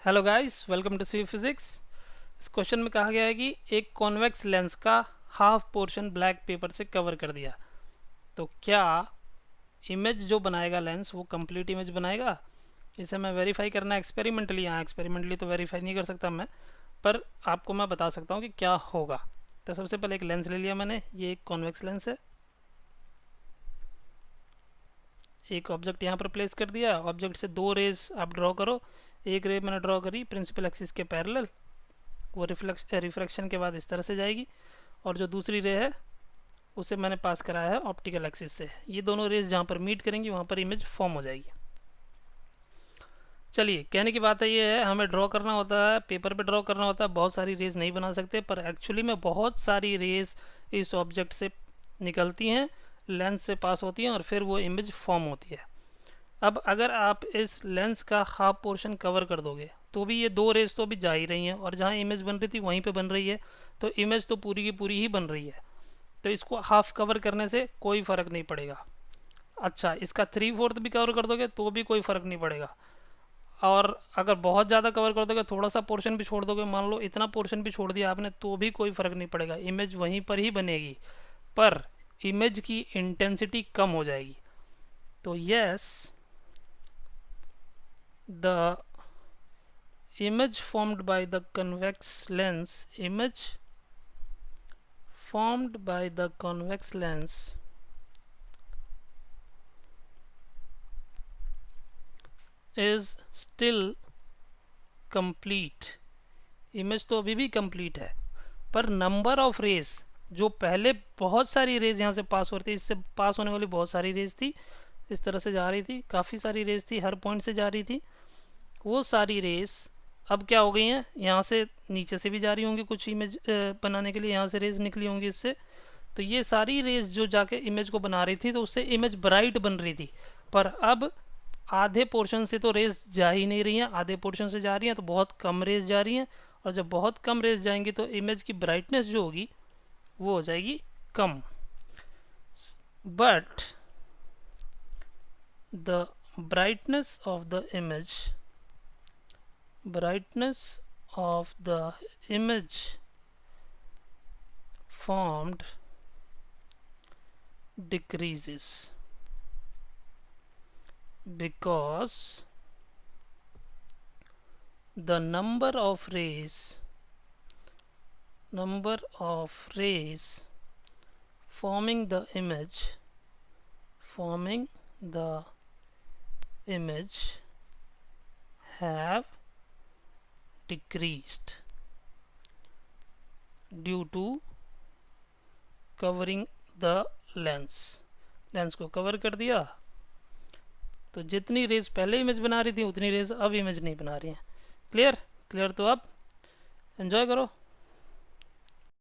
Hello guys, welcome to C physics. इस question में कहा गया है कि एक कॉन्वेक्स लेंस का हाफ पोर्शन ब्लैक पेपर से कवर कर दिया, तो क्या इमेज जो बनाएगा लेंस वो कंप्लीट इमेज बनाएगा। इसे मैं वेरीफाई करना एक्सपेरिमेंटली, यहाँ एक्सपेरिमेंटली तो वेरीफाई नहीं कर सकता मैं, पर आपको मैं बता सकता हूँ कि क्या होगा। तो सबसे पहले एक लेंस ले लिया मैंने, ये एक कॉन्वेक्स लेंस है। एक ऑब्जेक्ट यहाँ पर प्लेस कर दिया, ऑब्जेक्ट से दो रेज आप ड्रॉ करो। एक रे मैंने ड्रॉ करी प्रिंसिपल एक्सिस के पैरेलल, वो रिफ्रैक्शन के बाद इस तरह से जाएगी, और जो दूसरी रे है उसे मैंने पास कराया है ऑप्टिकल एक्सिस से। ये दोनों रेज जहाँ पर मीट करेंगी वहाँ पर इमेज फॉर्म हो जाएगी। चलिए, कहने की बात है ये है, हमें ड्रॉ करना होता है, पेपर पे ड्रॉ करना होता है, बहुत सारी रेज नहीं बना सकते, पर एक्चुअली में बहुत सारी रेज इस ऑब्जेक्ट से निकलती हैं, लेंस से पास होती हैं और फिर वो इमेज फॉर्म होती है। अब अगर आप इस लेंस का हाफ पोर्शन कवर कर दोगे तो भी ये दो रेज तो भी जा ही रही हैं, और जहाँ इमेज बन रही थी वहीं पे बन रही है, तो इमेज तो पूरी की पूरी ही बन रही है। तो इसको हाफ कवर करने से कोई फ़र्क नहीं पड़ेगा। अच्छा, इसका 3/4 भी कवर कर दोगे तो भी कोई फ़र्क नहीं पड़ेगा, और अगर बहुत ज़्यादा कवर कर दोगे, थोड़ा सा पोर्शन भी छोड़ दोगे, मान लो इतना पोर्शन भी छोड़ दिया आपने, तो भी कोई फ़र्क नहीं पड़ेगा, इमेज वहीं पर ही बनेगी, पर इमेज की इंटेंसिटी कम हो जाएगी। तो yes, the image formed by the convex lens is still complete। Image तो अभी भी कंप्लीट है, पर नंबर ऑफ रेज, जो पहले बहुत सारी रेज यहाँ से पास हो रही थी, इससे पास होने वाली बहुत सारी रेज थी, इस तरह से जा रही थी, काफ़ी सारी रेज थी, हर पॉइंट से जा रही थी, वो सारी रेस अब क्या हो गई हैं, यहाँ से नीचे से भी जा रही होंगी कुछ इमेज बनाने के लिए, यहाँ से रेज निकली होंगी इससे। तो ये सारी रेस जो जाके इमेज को बना रही थी, तो उससे इमेज ब्राइट बन रही थी, पर अब आधे पोर्शन से तो रेस जा ही नहीं रही हैं, आधे पोर्शन से जा रही हैं, तो बहुत कम रेस जा रही हैं, और जब बहुत कम रेस जाएंगी तो इमेज की ब्राइटनेस जो होगी वो हो जाएगी कम। But the brightness of the image formed decreases because the number of rays forming the image have decreased due to covering the lens को कवर कर दिया, तो जितनी रेज पहले इमेज बना रही थी उतनी रेज अब इमेज नहीं बना रही हैं। क्लियर? तो अब एंजॉय करो।